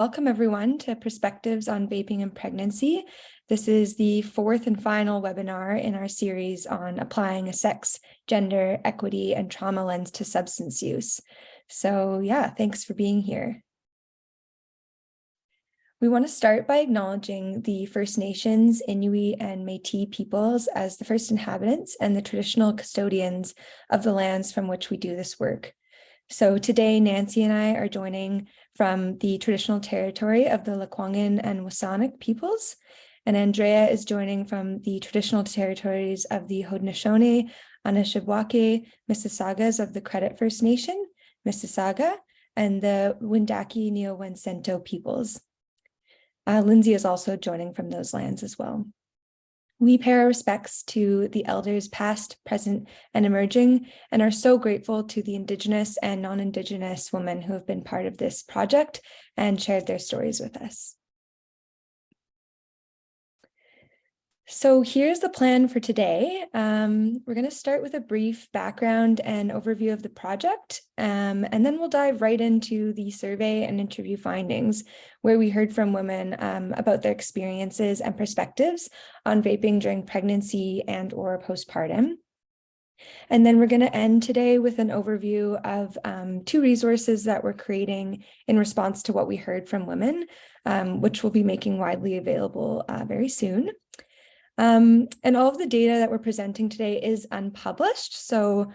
Welcome everyone to Perspectives on Vaping and Pregnancy. This is the fourth and final webinar in our series on applying a sex, gender, equity, and trauma lens to substance use. So thanks for being here. We want to start by acknowledging the First Nations, Inuit, and Métis peoples as the first inhabitants and the traditional custodians of the lands from which we do this work. So today, Nancy and I are joining from the traditional territory of the Lekwungen and Wasanic peoples, and Andrea is joining from the traditional territories of the Haudenosaunee, Anishinaabeg, Mississaugas of the Credit First Nation, Mississauga, and the Wendake Neo-Wensento peoples. Lindsay is also joining from those lands as well. We pay our respects to the elders past, present, and emerging, and are so grateful to the Indigenous and non-Indigenous women who have been part of this project and shared their stories with us. So here's the plan for today. We're going to start with a brief background and overview of the project, and then we'll dive right into the survey and interview findings, where we heard from women about their experiences and perspectives on vaping during pregnancy and or postpartum. And then we're going to end today with an overview of two resources that we're creating in response to what we heard from women, which we'll be making widely available very soon. And all of the data that we're presenting today is unpublished, so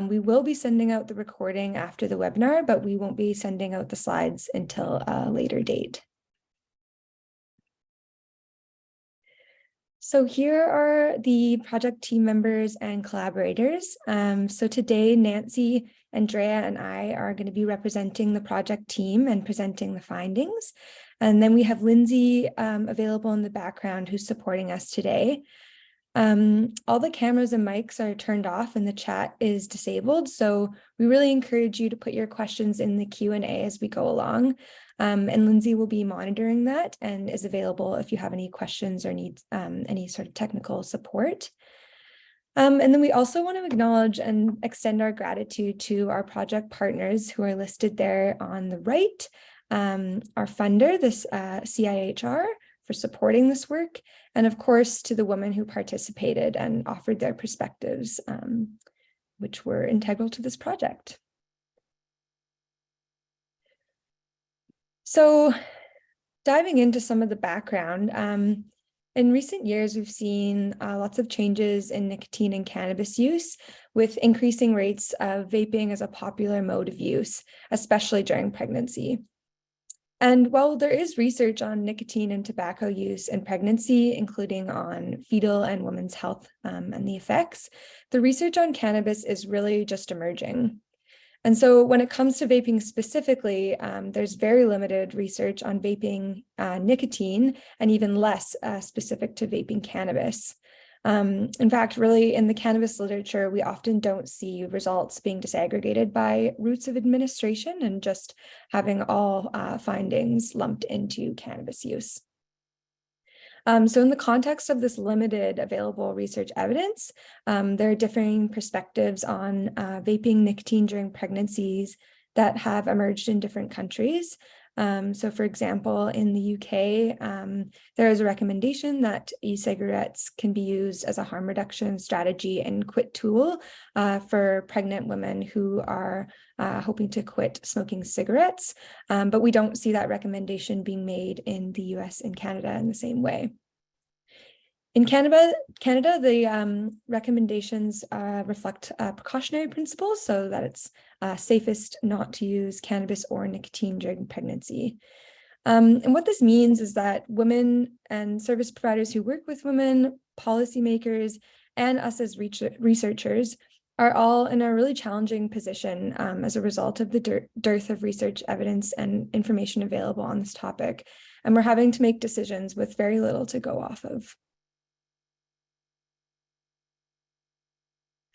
we will be sending out the recording after the webinar, but we won't be sending out the slides until a later date. So here are the project team members and collaborators. So today, Nancy, Andrea, and I are going to be representing the project team and presenting the findings. And then we have Lindsay available in the background who's supporting us today. All the cameras and mics are turned off and the chat is disabled. So we really encourage you to put your questions in the Q&A as we go along. And Lindsay will be monitoring that and is available if you have any questions or need any sort of technical support. And then we also want to acknowledge and extend our gratitude to our project partners who are listed there on the right. Our funder, this CIHR, for supporting this work, and of course to the women who participated and offered their perspectives, which were integral to this project. So diving into some of the background, in recent years, we've seen lots of changes in nicotine and cannabis use, with increasing rates of vaping as a popular mode of use, especially during pregnancy. And while there is research on nicotine and tobacco use in pregnancy, including on fetal and women's health and the effects, the research on cannabis is really just emerging. And so when it comes to vaping specifically, there's very limited research on vaping nicotine and even less specific to vaping cannabis. In fact, really in the cannabis literature, we often don't see results being disaggregated by routes of administration and just having all findings lumped into cannabis use. So in the context of this limited available research evidence, there are differing perspectives on vaping nicotine during pregnancies that have emerged in different countries. So for example, in the UK, there is a recommendation that e-cigarettes can be used as a harm reduction strategy and quit tool for pregnant women who are hoping to quit smoking cigarettes. But we don't see that recommendation being made in the US and Canada in the same way. In Canada, the recommendations reflect precautionary principles, so that it's safest not to use cannabis or nicotine during pregnancy. And what this means is that women and service providers who work with women, policymakers, and us as researchers are all in a really challenging position as a result of the dearth of research evidence and information available on this topic. And we're having to make decisions with very little to go off of.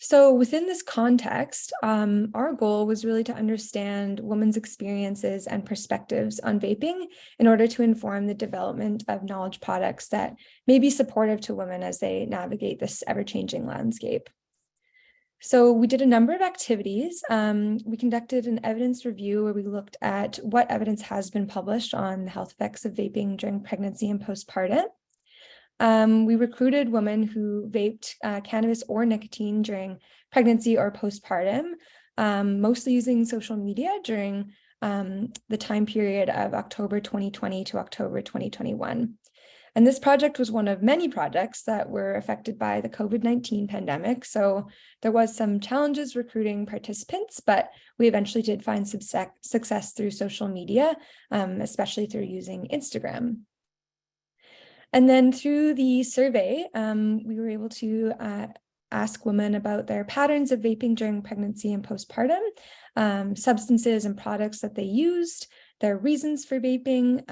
So within this context, our goal was really to understand women's experiences and perspectives on vaping in order to inform the development of knowledge products that may be supportive to women as they navigate this ever-changing landscape. So we did a number of activities. We conducted an evidence review where we looked at what evidence has been published on the health effects of vaping during pregnancy and postpartum. We recruited women who vaped cannabis or nicotine during pregnancy or postpartum, mostly using social media during the time period of October 2020 to October 2021. And this project was one of many projects that were affected by the COVID-19 pandemic. So there was some challenges recruiting participants, but we eventually did find some success through social media, especially through using Instagram. And then through the survey, we were able to ask women about their patterns of vaping during pregnancy and postpartum, substances and products that they used, their reasons for vaping,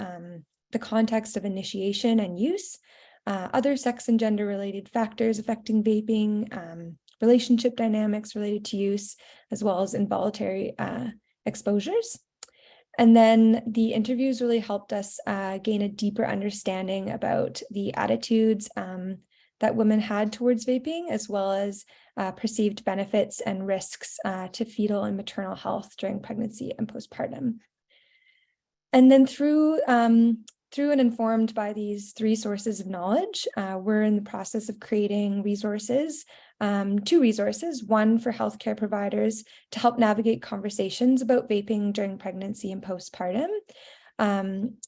the context of initiation and use, other sex and gender related factors affecting vaping, relationship dynamics related to use, as well as involuntary exposures. And then the interviews really helped us gain a deeper understanding about the attitudes that women had towards vaping, as well as perceived benefits and risks to fetal and maternal health during pregnancy and postpartum. And then through and informed by these three sources of knowledge, we're in the process of creating resources, two resources, one for healthcare providers to help navigate conversations about vaping during pregnancy and postpartum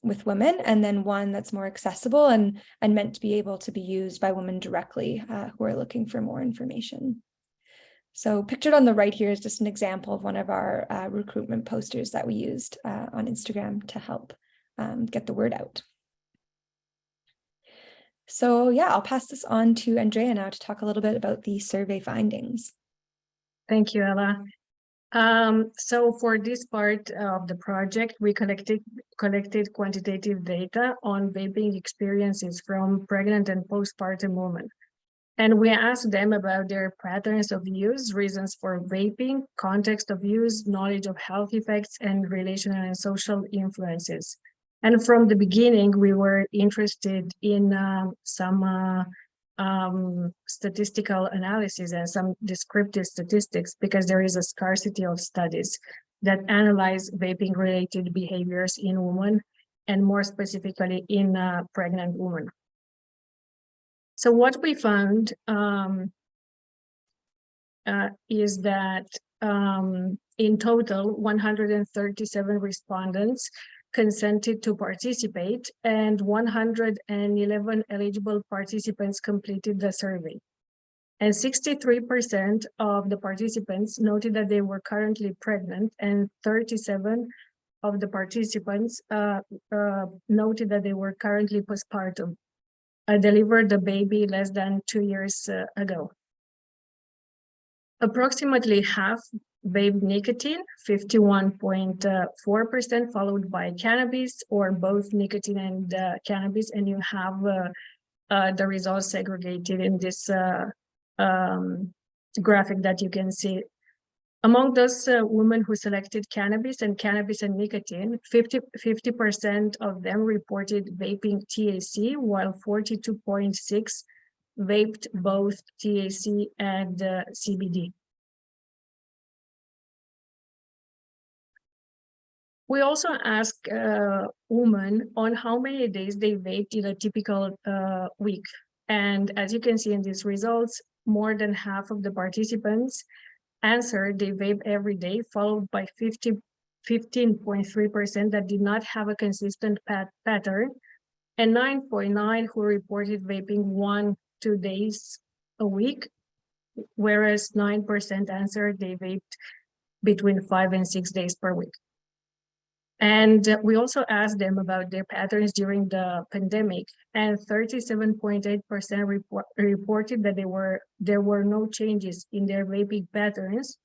with women, and then one that's more accessible and meant to be able to be used by women directly who are looking for more information. So pictured on the right here is just an example of one of our recruitment posters that we used on Instagram to help get the word out. So yeah, I'll pass this on to Andrea now to talk a little bit about the survey findings. Thank you, Ella. So for this part of the project, we collected quantitative data on vaping experiences from pregnant and postpartum women. And we asked them about their patterns of use, reasons for vaping, context of use, knowledge of health effects, and relational and social influences. And from the beginning, we were interested in some statistical analysis and some descriptive statistics, because there is a scarcity of studies that analyze vaping-related behaviors in women, and more specifically in pregnant women. So what we found is that in total, 137 respondents consented to participate, and 111 eligible participants completed the survey. And 63% of the participants noted that they were currently pregnant, and 37 of the participants noted that they were currently postpartum. I delivered the baby less than 2 years ago. Approximately half vape nicotine, 51.4%, followed by cannabis, or both nicotine and cannabis, and you have the results segregated in this graphic that you can see. Among those women who selected cannabis and nicotine, 50% of them reported vaping THC, while 42.6% vaped both THC and CBD. We also asked women on how many days they vaped in a typical week. And as you can see in these results, more than half of the participants answered they vape every day, followed by 15.3% that did not have a consistent pattern, and 9.9% who reported vaping 1-2 days a week, whereas 9% answered they vaped between 5 and 6 days per week. And we also asked them about their patterns during the pandemic, and 37.8% reported that there were no changes in their vaping patterns,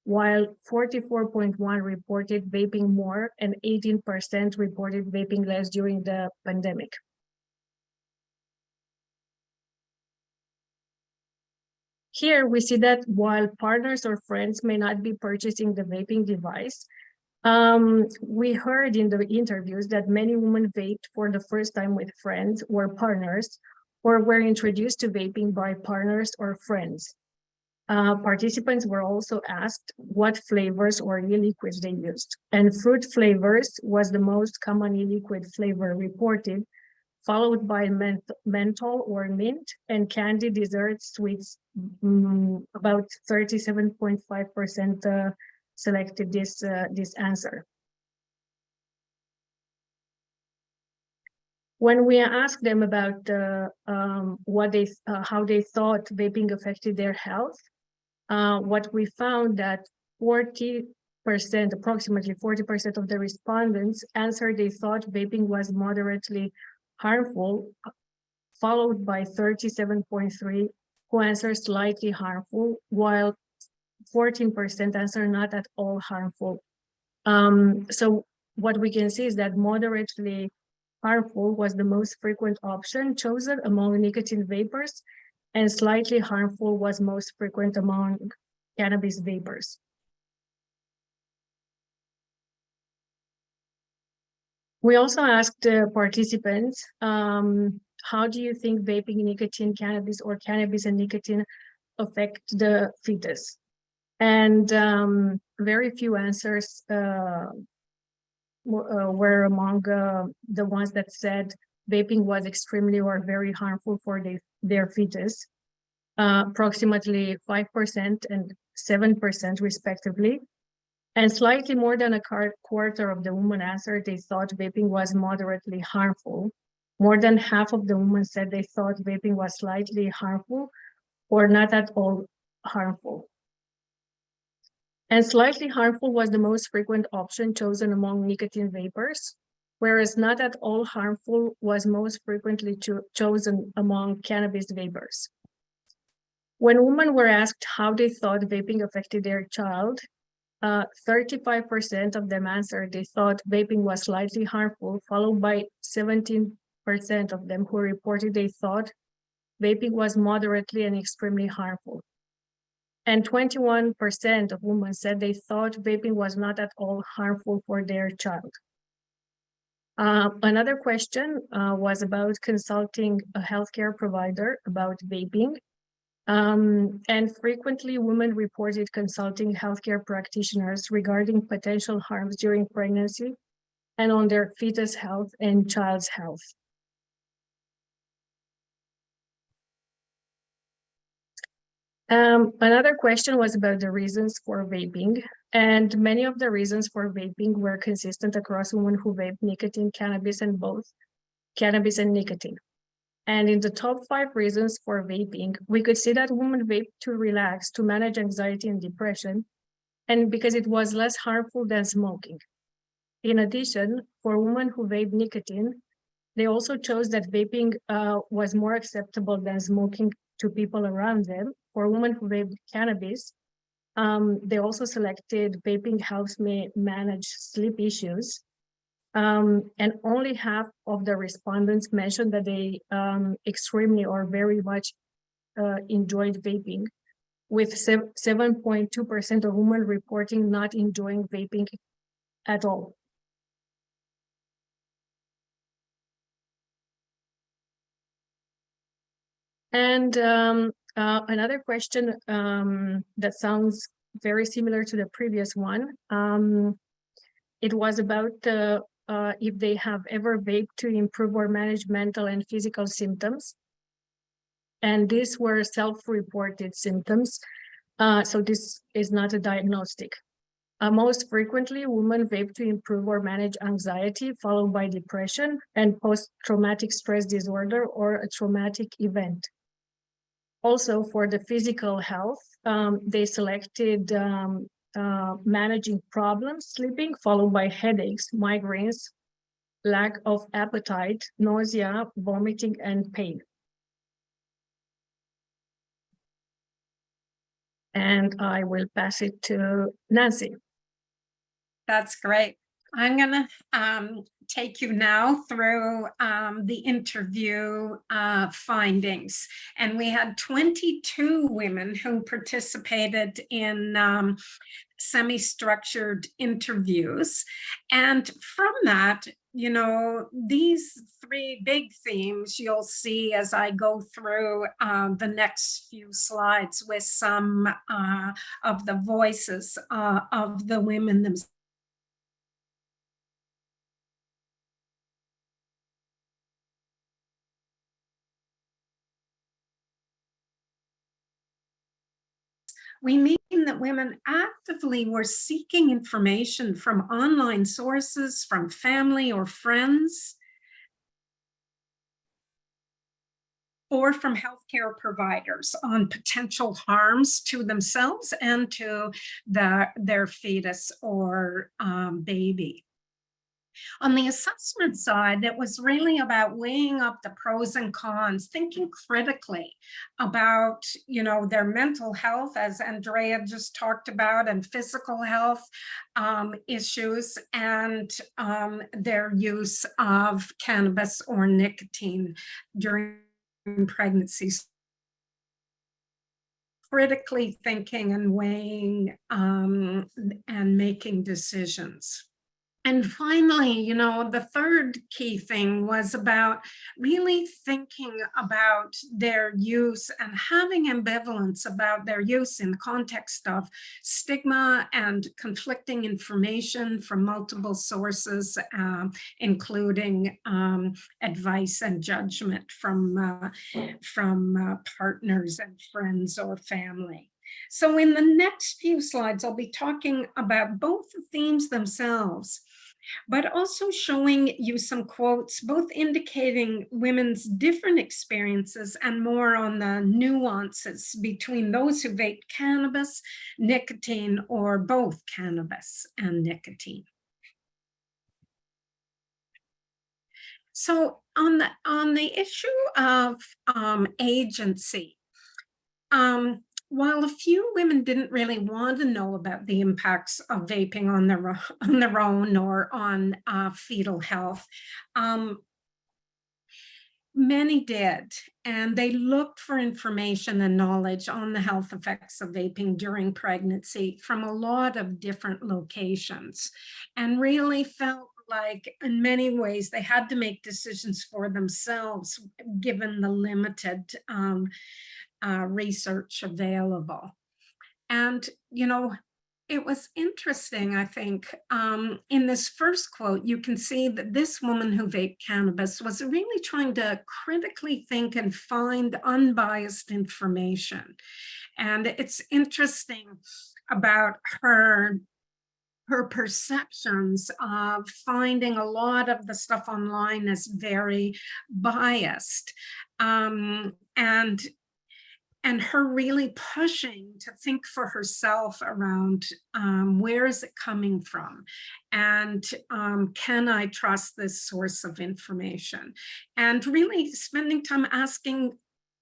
while 44.1% reported vaping more, and 18% reported vaping less during the pandemic. Here we see that while partners or friends may not be purchasing the vaping device, we heard in the interviews that many women vaped for the first time with friends or partners, or were introduced to vaping by partners or friends. Participants were also asked what flavors or e-liquids they used. And fruit flavors was the most common e-liquid flavor reported, followed by menthol or mint, and candy, desserts, sweets. About 37.5% selected this answer. When we asked them about how they thought vaping affected their health, what we found that 40%, approximately 40% of the respondents answered they thought vaping was moderately harmful, followed by 37.3% who answered slightly harmful, while 14% answered not at all harmful. So what we can see is that moderately harmful was the most frequent option chosen among nicotine vapors, and slightly harmful was most frequent among cannabis vapors. We also asked the participants, how do you think vaping, nicotine, cannabis, or cannabis and nicotine affect the fetus? And very few answers were among the ones that said vaping was extremely or very harmful for their fetus, approximately 5% and 7% respectively. And slightly more than a quarter of the women answered they thought vaping was moderately harmful. More than half of the women said they thought vaping was slightly harmful or not at all harmful. And slightly harmful was the most frequent option chosen among nicotine vapors, whereas not at all harmful was most frequently chosen among cannabis vapors. When women were asked how they thought vaping affected their child, 35% of them answered they thought vaping was slightly harmful, followed by 17% of them who reported they thought vaping was moderately and extremely harmful. And 21% of women said they thought vaping was not at all harmful for their child. Another question was about consulting a healthcare provider about vaping. And frequently women reported consulting healthcare practitioners regarding potential harms during pregnancy and on their fetus health and child's health. Another question was about the reasons for vaping, and many of the reasons for vaping were consistent across women who vape nicotine, cannabis, and both cannabis and nicotine. And in the top 5 reasons for vaping, we could see that women vape to relax, to manage anxiety and depression, and because it was less harmful than smoking. In addition, for women who vape nicotine, they also chose that vaping was more acceptable than smoking to people around them. For women who vape cannabis, they also selected vaping helps me manage sleep issues. And only half of the respondents mentioned that they extremely or very much enjoyed vaping, with 7.2% of women reporting not enjoying vaping at all. And another question that sounds very similar to the previous one, it was about if they have ever vaped to improve or manage mental and physical symptoms. And these were self-reported symptoms, so this is not a diagnostic. Most frequently, women vape to improve or manage anxiety, followed by depression and post-traumatic stress disorder or a traumatic event. Also, for the physical health, they selected managing problems, sleeping, followed by headaches, migraines, lack of appetite, nausea, vomiting, and pain. And I will pass it to Nancy. That's great. I'm gonna take you now through the interview findings. And we had 22 women who participated in semi-structured interviews. And from that, you know, these three big themes you'll see as I go through the next few slides with some of the voices of the women themselves. We mean that women actively were seeking information from online sources, from family or friends, or from healthcare providers on potential harms to themselves and to their fetus or baby. On the assessment side, it was really about weighing up the pros and cons, thinking critically about, you know, their mental health, as Andrea just talked about, and physical health issues, and their use of cannabis or nicotine during pregnancy. Critically thinking and weighing and making decisions. And finally, you know, the third key thing was about really thinking about their use and having ambivalence about their use in the context of stigma and conflicting information from multiple sources, including advice and judgment from partners and friends or family. So in the next few slides, I'll be talking about both the themes themselves, but also showing you some quotes, both indicating women's different experiences and more on the nuances between those who vape cannabis, nicotine, or both cannabis and nicotine. So on the issue of agency, while a few women didn't really want to know about the impacts of vaping on their own or on fetal health, many did, and they looked for information and knowledge on the health effects of vaping during pregnancy from a lot of different locations, and really felt like in many ways they had to make decisions for themselves given the limited research available. And, you know, it was interesting, I think, in this first quote, you can see that this woman who vaped cannabis was really trying to critically think and find unbiased information. And it's interesting about her perceptions of finding a lot of the stuff online as very biased, and her really pushing to think for herself around where is it coming from, and can I trust this source of information, and really spending time asking,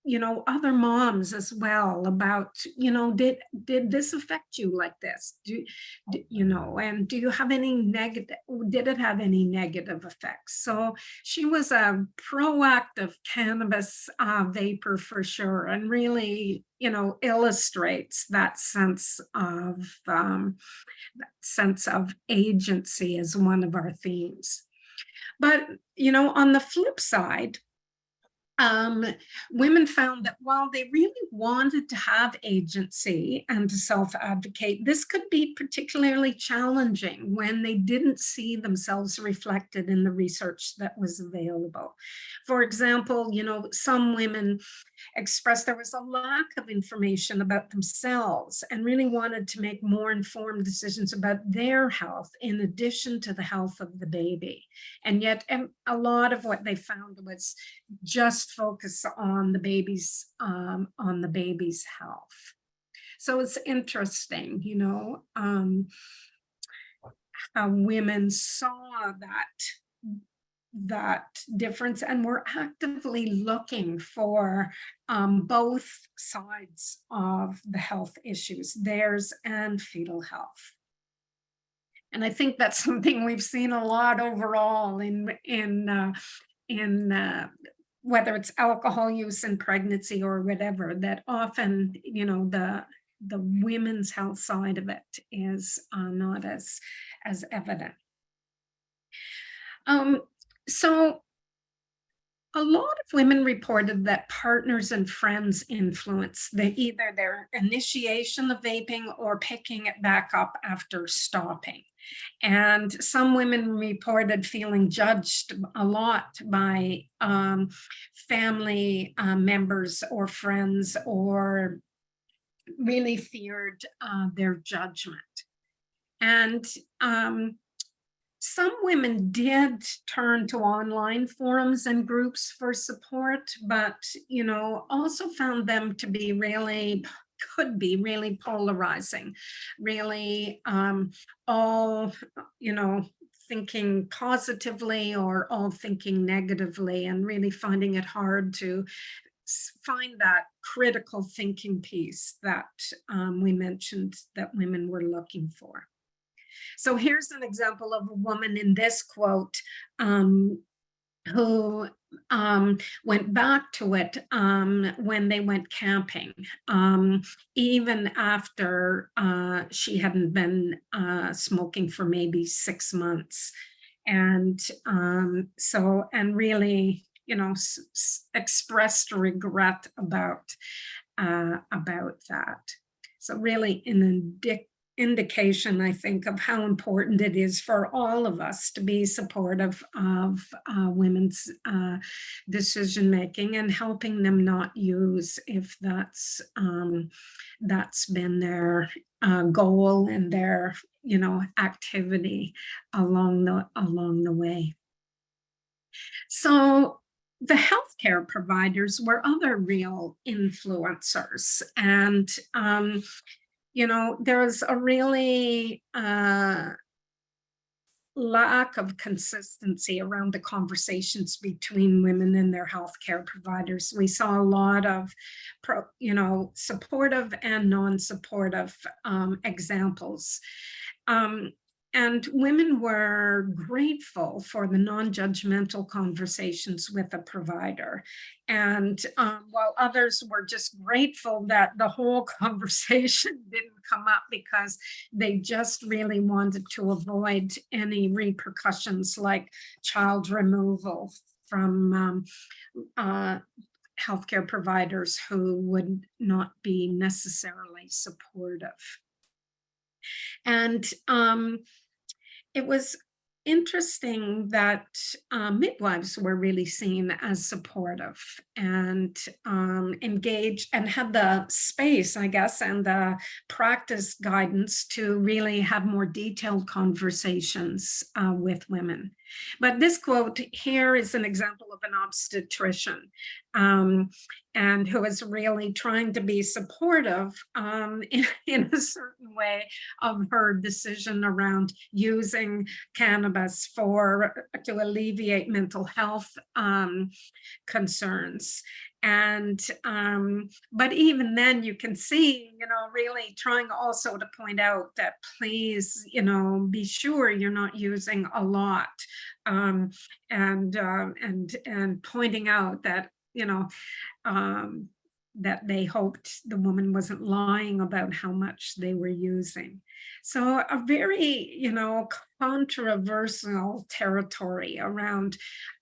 you know, other moms as well about, you know, did this affect you like this? You know, and do you have any negative, did it have any negative effects? So she was a proactive cannabis vapor for sure, and really, you know, illustrates that sense of agency as one of our themes. But, you know, on the flip side, women found that while they really wanted to have agency and to self-advocate, this could be particularly challenging when they didn't see themselves reflected in the research that was available. For example, you know, some women expressed there was a lack of information about themselves and really wanted to make more informed decisions about their health in addition to the health of the baby. And yet a lot of what they found was just focus on the baby's health. So it's interesting, you know, how women saw that difference and were actively looking for both sides of the health issues, theirs and fetal health. And I think that's something we've seen a lot overall in whether it's alcohol use in pregnancy or whatever, that often, the women's health side of it is not as evident. So a lot of women reported that partners and friends influence either their initiation of vaping or picking it back up after stopping. And some women reported feeling judged a lot by family members or friends, or really feared their judgment. And some women did turn to online forums and groups for support, but, also found them to be could be really polarizing, really all, thinking positively or all thinking negatively, and really finding it hard to find that critical thinking piece that we mentioned that women were looking for. So here's an example of a woman in this quote who went back to it when they went camping, even after she hadn't been smoking for maybe 6 months. And really, expressed regret about that. So really an indication, I think, of how important it is for all of us to be supportive of women's decision making, and helping them not use, if that's been their goal and their activity along the way. So the healthcare providers were other real influencers, and there was a really lack of consistency around the conversations between women and their healthcare providers. We saw a lot of, supportive and non-supportive examples. And women were grateful for the non-judgmental conversations with a provider. And while others were just grateful that the whole conversation didn't come up, because they just really wanted to avoid any repercussions like child removal from healthcare providers who would not be necessarily supportive. And it was interesting that midwives were really seen as supportive and engaged, and had the space, I guess, and the practice guidance to really have more detailed conversations with women. But this quote here is an example of an obstetrician, and who is really trying to be supportive in a certain way of her decision around using cannabis to alleviate mental health concerns. And but even then, you can see, really trying also to point out that, please, be sure you're not using a lot, and pointing out that, that they hoped the woman wasn't lying about how much they were using. So a very, controversial territory around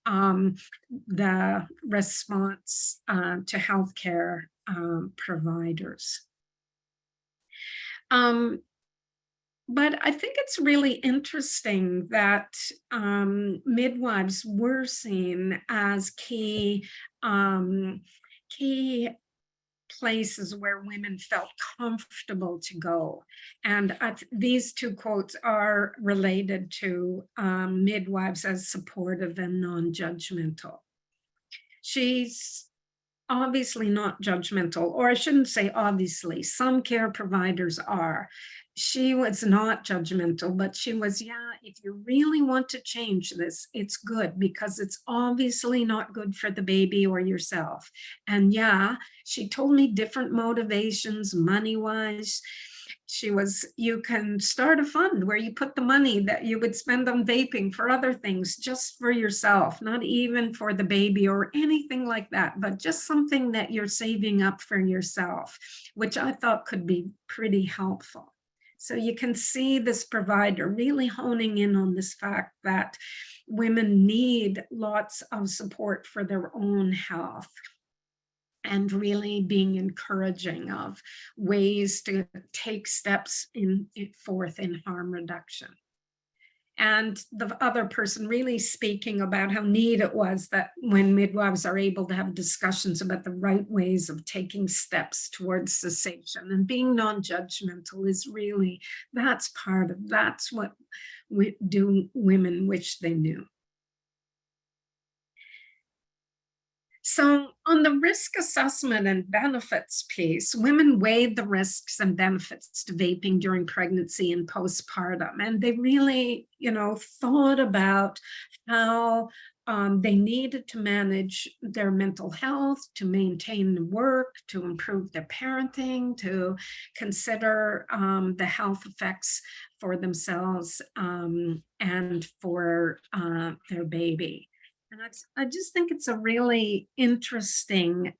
the response to healthcare providers. But I think it's really interesting that midwives were seen as key places where women felt comfortable to go. And these two quotes are related to midwives as supportive and non-judgmental. She's obviously not judgmental, or I shouldn't say obviously, some care providers are. She was not judgmental, but she was, if you really want to change this, it's good, because it's obviously not good for the baby or yourself. And she told me different motivations, money-wise, you can start a fund where you put the money that you would spend on vaping for other things, just for yourself, not even for the baby or anything like that, but just something that you're saving up for yourself, which I thought could be pretty helpful. So you can see this provider really honing in on this fact that women need lots of support for their own health, and really being encouraging of ways to take steps forth in harm reduction. And the other person really speaking about how neat it was that when midwives are able to have discussions about the right ways of taking steps towards cessation and being non-judgmental is really, that's what women wish they knew. So on the risk assessment and benefits piece, women weighed the risks and benefits to vaping during pregnancy and postpartum. And they really, thought about how they needed to manage their mental health, to maintain work, to improve their parenting, to consider the health effects for themselves and for their baby. And I just think it's a really interesting,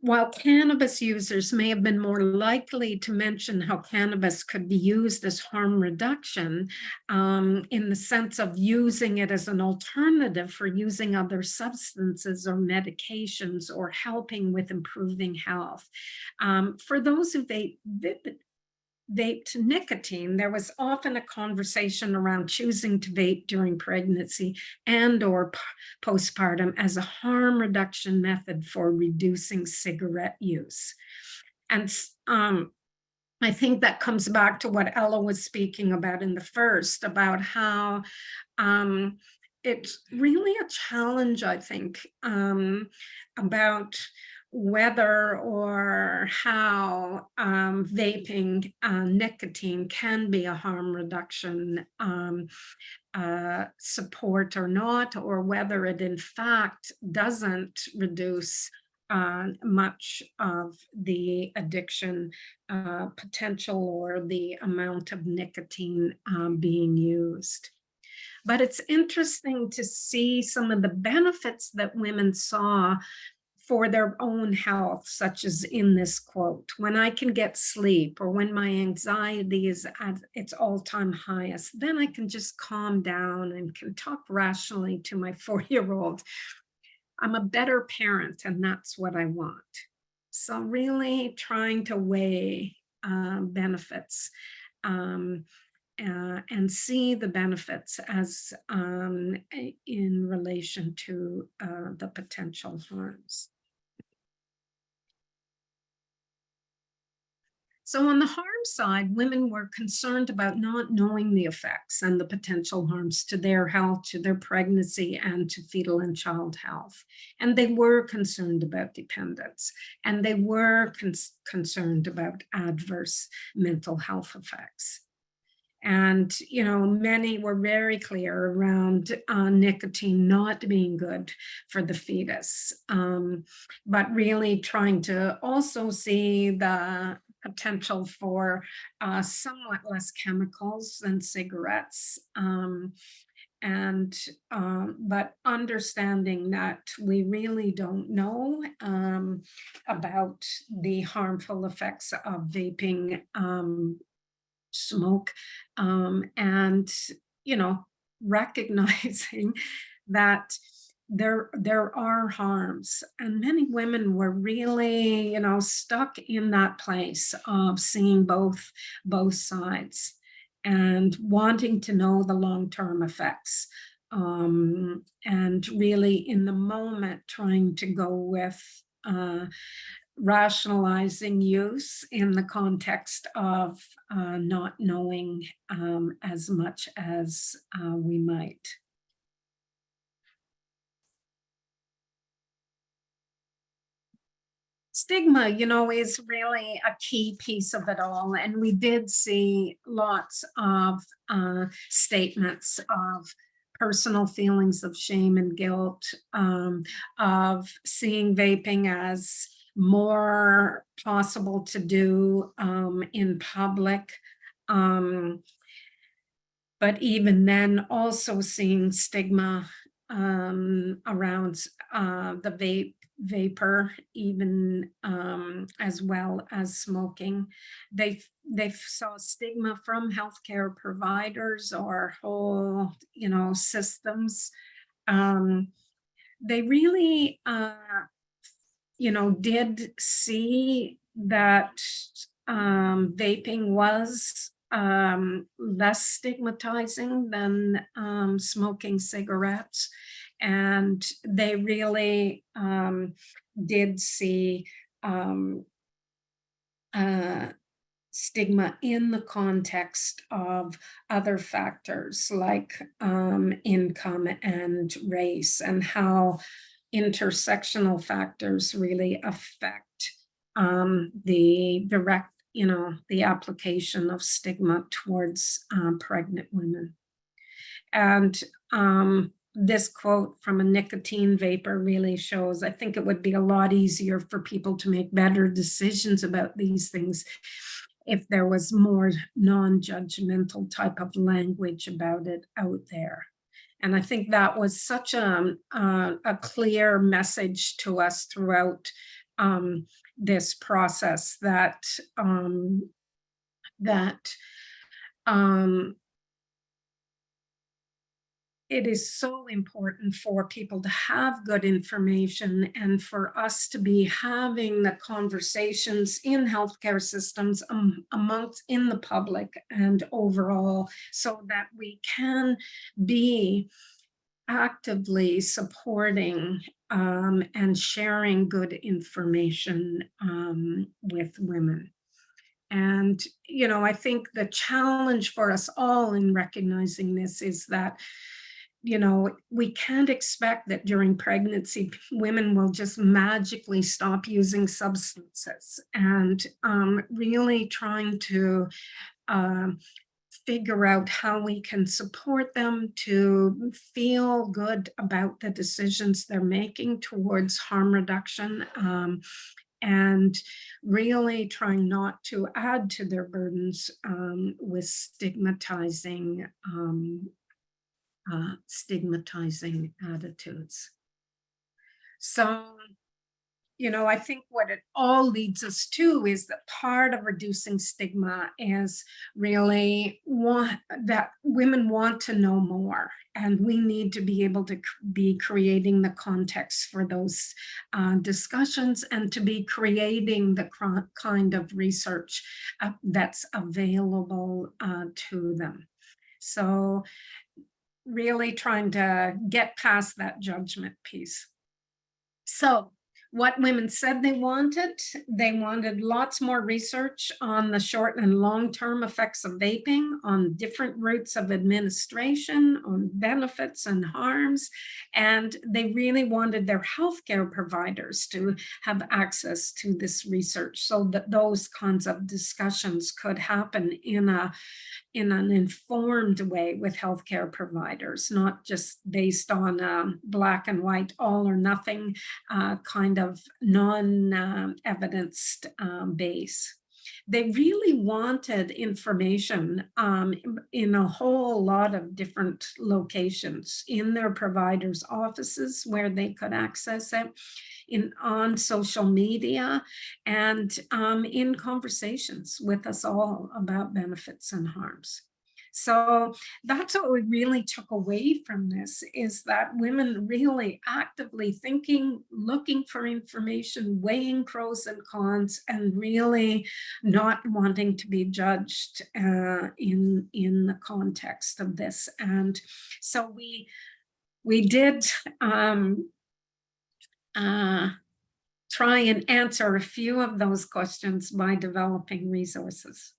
while cannabis users may have been more likely to mention how cannabis could be used as harm reduction in the sense of using it as an alternative for using other substances or medications or helping with improving health. For those who vaped nicotine, there was often a conversation around choosing to vape during pregnancy and or postpartum as a harm reduction method for reducing cigarette use. And I think that comes back to what Ella was speaking about in the first, about how it's really a challenge, I think, about whether or how vaping nicotine can be a harm reduction support or not, or whether it in fact doesn't reduce much of the addiction potential or the amount of nicotine being used. But it's interesting to see some of the benefits that women saw for their own health, such as in this quote, when I can get sleep or when my anxiety is at its all-time highest, then I can just calm down and can talk rationally to my 4-year-old. I'm a better parent, and that's what I want. So really trying to weigh benefits and see the benefits as in relation to the potential harms. So on the harm side, women were concerned about not knowing the effects and the potential harms to their health, to their pregnancy, and to fetal and child health. And they were concerned about dependence, and they were concerned about adverse mental health effects. And, many were very clear around nicotine not being good for the fetus, but really trying to also see the potential for somewhat less chemicals than cigarettes. But understanding that we really don't know about the harmful effects of vaping smoke, and recognizing that there are harms, and many women were really stuck in that place of seeing both sides and wanting to know the long-term effects, and really in the moment trying to go with rationalizing use in the context of not knowing as much as we might. Stigma, is really a key piece of it all. And we did see lots of statements of personal feelings of shame and guilt, of seeing vaping as more possible to do in public. But even then, also seeing stigma around the vapor, even as well as smoking. They saw stigma from healthcare providers or whole, systems. They really, did see that vaping was less stigmatizing than smoking cigarettes. And they really did see stigma in the context of other factors like income and race, and how intersectional factors really affect the direct, the application of stigma towards pregnant women. And this quote from a nicotine vapor really shows, I think it would be a lot easier for people to make better decisions about these things if there was more non-judgmental type of language about it out there. And I think that was such a clear message to us throughout this process, that it is so important for people to have good information, and for us to be having the conversations in healthcare systems in the public and overall, so that we can be actively supporting and sharing good information with women. And, I think the challenge for us all in recognizing this is that, we can't expect that during pregnancy, women will just magically stop using substances, and really trying to figure out how we can support them to feel good about the decisions they're making towards harm reduction, and really trying not to add to their burdens with stigmatizing attitudes. So, I think what it all leads us to is that part of reducing stigma is really that women want to know more, and we need to be able to be creating the context for those discussions, and to be creating the kind of research that's available to them. So really trying to get past that judgment piece. So what women said they wanted lots more research on the short and long-term effects of vaping, on different routes of administration, on benefits and harms. And they really wanted their healthcare providers to have access to this research, so that those kinds of discussions could happen in an informed way with healthcare providers, not just based on black and white, all or nothing kind of non-evidenced base. They really wanted information in a whole lot of different locations, in their providers' offices where they could access it, on social media, and in conversations with us all about benefits and harms. So that's what we really took away from this, is that women really actively thinking, looking for information, weighing pros and cons, and really not wanting to be judged in the context of this. And so we did try and answer a few of those questions by developing resources.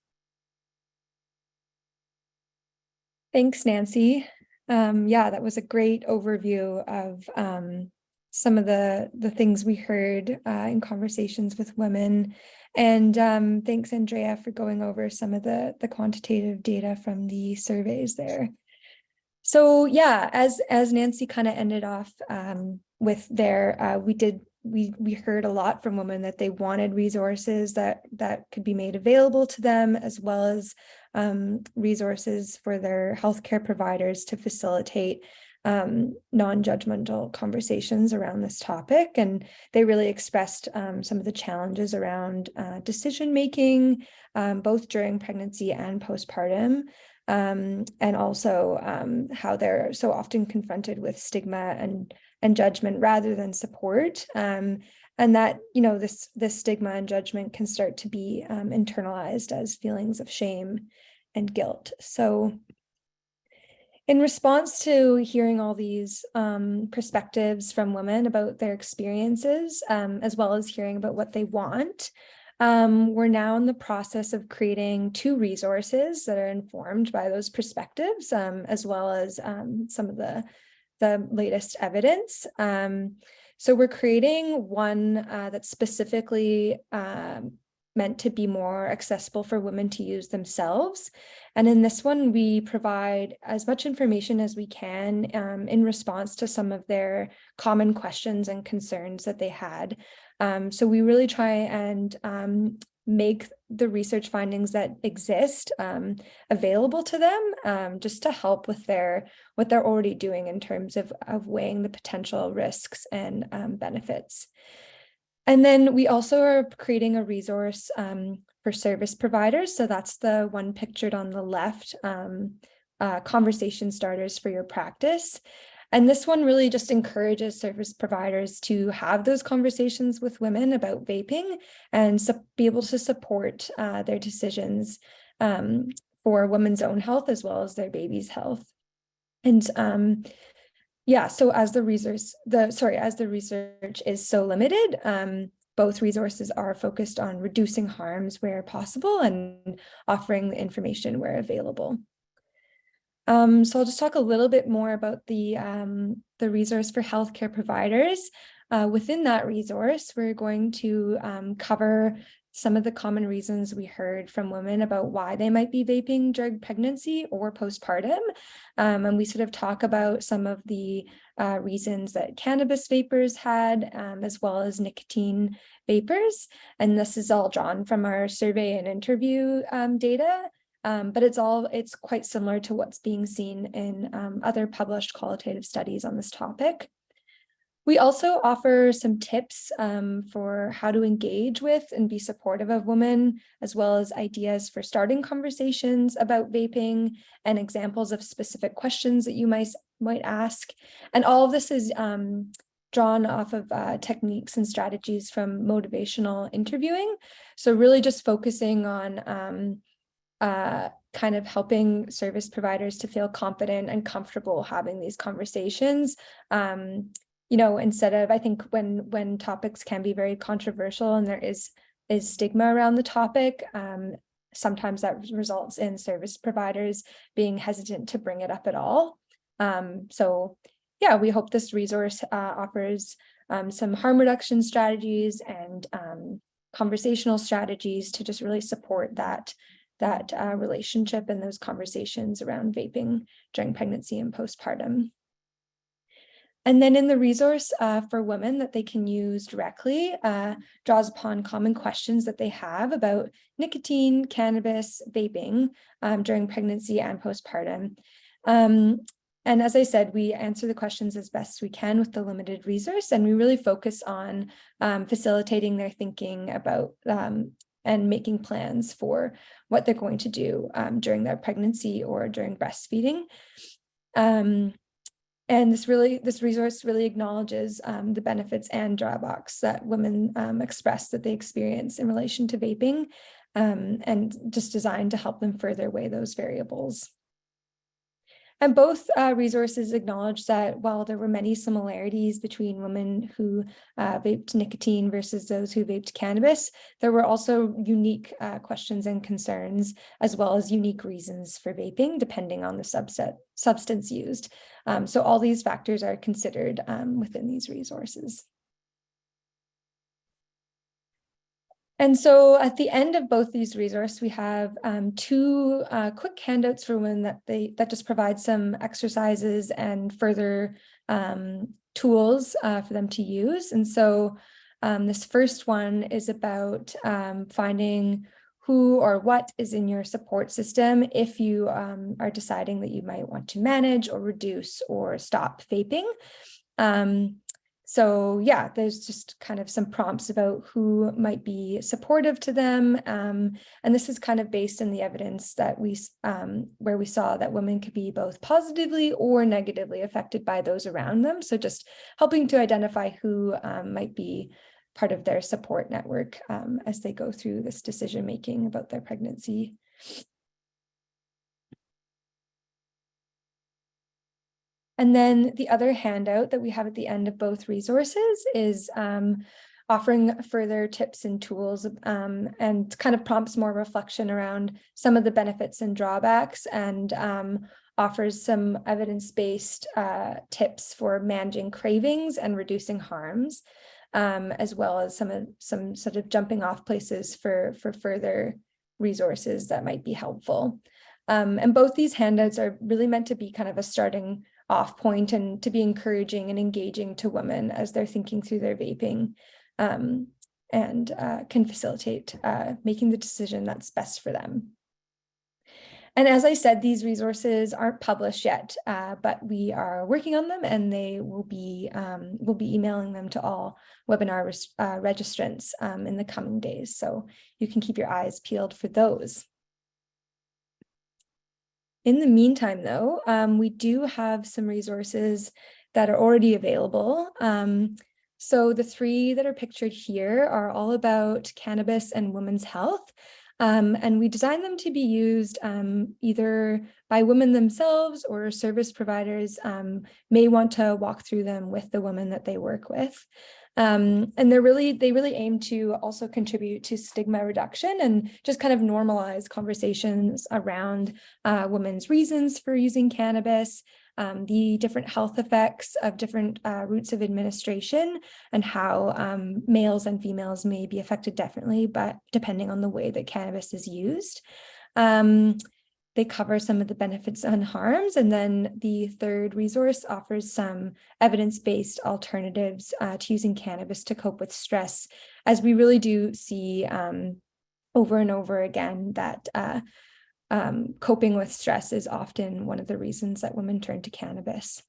Thanks, Nancy. Yeah, that was a great overview of some of the things we heard in conversations with women. And thanks, Andrea, for going over some of the quantitative data from the surveys there. So yeah, as Nancy kind of ended off with there, we did we heard a lot from women that they wanted resources that could be made available to them, as well as resources for their healthcare providers to facilitate non-judgmental conversations around this topic. And they really expressed some of the challenges around decision making, both during pregnancy and postpartum, and also how they're so often confronted with stigma and judgment rather than support. And that, you know, this stigma and judgment can start to be internalized as feelings of shame and guilt. So in response to hearing all these perspectives from women about their experiences, as well as hearing about what they want, we're now in the process of creating 2 resources that are informed by those perspectives, as well as some of the latest evidence. So we're creating one that's specifically meant to be more accessible for women to use themselves. And in this one, we provide as much information as we can in response to some of their common questions and concerns that they had. So we really try and make the research findings that exist available to them, just to help with what they're already doing in terms of weighing the potential risks and benefits. And then we also are creating a resource for service providers. So that's the one pictured on the left, conversation starters for your practice. And this one really just encourages service providers to have those conversations with women about vaping and be able to support their decisions for women's own health as well as their baby's health. And yeah, so as the research is so limited, both resources are focused on reducing harms where possible and offering the information where available. So I'll just talk a little bit more about the resource for healthcare providers. Within that resource, we're going to cover some of the common reasons we heard from women about why they might be vaping during pregnancy or postpartum. And we sort of talk about some of the reasons that cannabis vapers had, as well as nicotine vapers. And this is all drawn from our survey and interview data. But it's quite similar to what's being seen in other published qualitative studies on this topic. We also offer some tips for how to engage with and be supportive of women, as well as ideas for starting conversations about vaping and examples of specific questions that you might ask. And all of this is drawn off of techniques and strategies from motivational interviewing. So really just focusing on kind of helping service providers to feel confident and comfortable having these conversations. You know, instead of, I think when topics can be very controversial and there is stigma around the topic, sometimes that results in service providers being hesitant to bring it up at all. So yeah, we hope this resource offers some harm reduction strategies and conversational strategies to just really support that relationship and those conversations around vaping during pregnancy and postpartum. And then in the resource for women that they can use directly, draws upon common questions that they have about nicotine, cannabis, vaping during pregnancy and postpartum. And as I said, we answer the questions as best we can with the limited resource, and we really focus on facilitating their thinking about and making plans for what they're going to do during their pregnancy or during breastfeeding. And this resource really acknowledges the benefits and drawbacks that women express that they experience in relation to vaping, and just designed to help them further weigh those variables. And both resources acknowledge that while there were many similarities between women who vaped nicotine versus those who vaped cannabis, there were also unique questions and concerns, as well as unique reasons for vaping, depending on the substance used. So all these factors are considered within these resources. And so at the end of both these resources, we have 2 quick handouts for women that just provide some exercises and further tools for them to use. And so this first one is about finding who or what is in your support system if you are deciding that you might want to manage or reduce or stop vaping. So yeah, there's just kind of some prompts about who might be supportive to them. And this is kind of based on the evidence that where we saw that women could be both positively or negatively affected by those around them. So just helping to identify who might be part of their support network as they go through this decision-making about their pregnancy. And then the other handout that we have at the end of both resources is offering further tips and tools and kind of prompts more reflection around some of the benefits and drawbacks, and offers some evidence-based tips for managing cravings and reducing harms, as well as some sort of jumping off places for further resources that might be helpful. And both these handouts are really meant to be kind of a starting off point and to be encouraging and engaging to women as they're thinking through their vaping, and can facilitate making the decision that's best for them. And as I said, these resources aren't published yet, but we are working on them, and they will be we'll be emailing them to all webinar registrants in the coming days. So you can keep your eyes peeled for those. In the meantime, though, we do have some resources that are already available. So the three that are pictured here are all about cannabis and women's health. And we designed them to be used either by women themselves, or service providers may want to walk through them with the women that they work with. And they really aim to also contribute to stigma reduction and just kind of normalize conversations around women's reasons for using cannabis, the different health effects of different routes of administration, and how males and females may be affected differently, but depending on the way that cannabis is used. They cover some of the benefits and harms, and then the third resource offers some evidence-based alternatives to using cannabis to cope with stress, as we really do see over and over again that coping with stress is often one of the reasons that women turn to cannabis.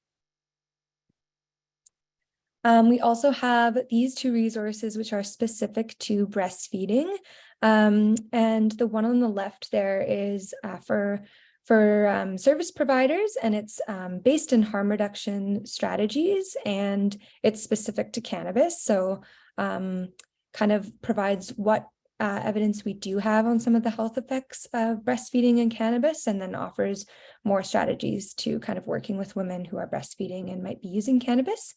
We also have these two resources, which are specific to breastfeeding. And the one on the left there is for service providers, and it's based in harm reduction strategies, and it's specific to cannabis. So kind of provides what evidence we do have on some of the health effects of breastfeeding and cannabis, and then offers more strategies to kind of working with women who are breastfeeding and might be using cannabis.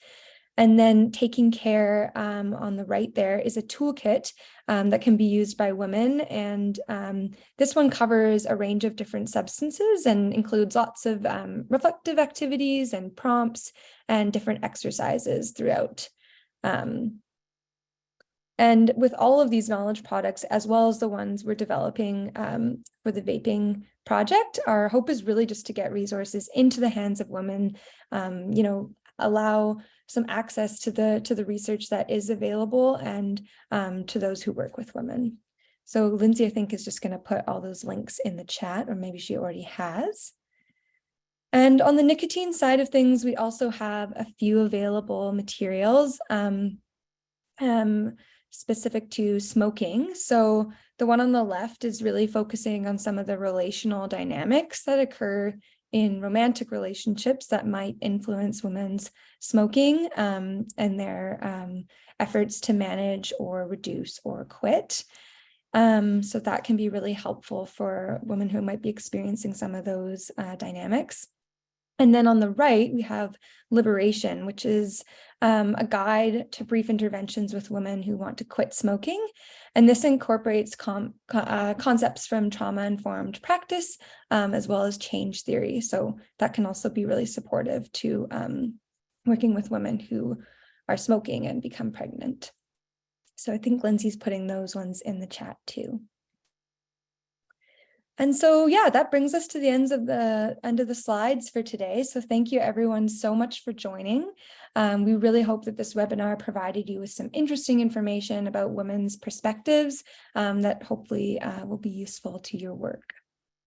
And then Taking Care on the right there is a toolkit that can be used by women. And this one covers a range of different substances and includes lots of reflective activities and prompts and different exercises throughout. And with all of these knowledge products, as well as the ones we're developing for the vaping project, our hope is really just to get resources into the hands of women, allow some access to the research that is available, and to those who work with women. So Lindsay, I think, is just going to put all those links in the chat, or maybe she already has. And on the nicotine side of things, we also have a few available materials specific to smoking. So the one on the left is really focusing on some of the relational dynamics that occur in romantic relationships that might influence women's smoking and their efforts to manage or reduce or quit. So that can be really helpful for women who might be experiencing some of those dynamics. And then on the right, we have Liberation, which is a guide to brief interventions with women who want to quit smoking. And this incorporates concepts from trauma-informed practice, as well as change theory. So that can also be really supportive to working with women who are smoking and become pregnant. So I think Lindsay's putting those ones in the chat too. And so, yeah, that brings us to the end of the slides for today. So thank you everyone so much for joining. We really hope that this webinar provided you with some interesting information about women's perspectives that hopefully will be useful to your work.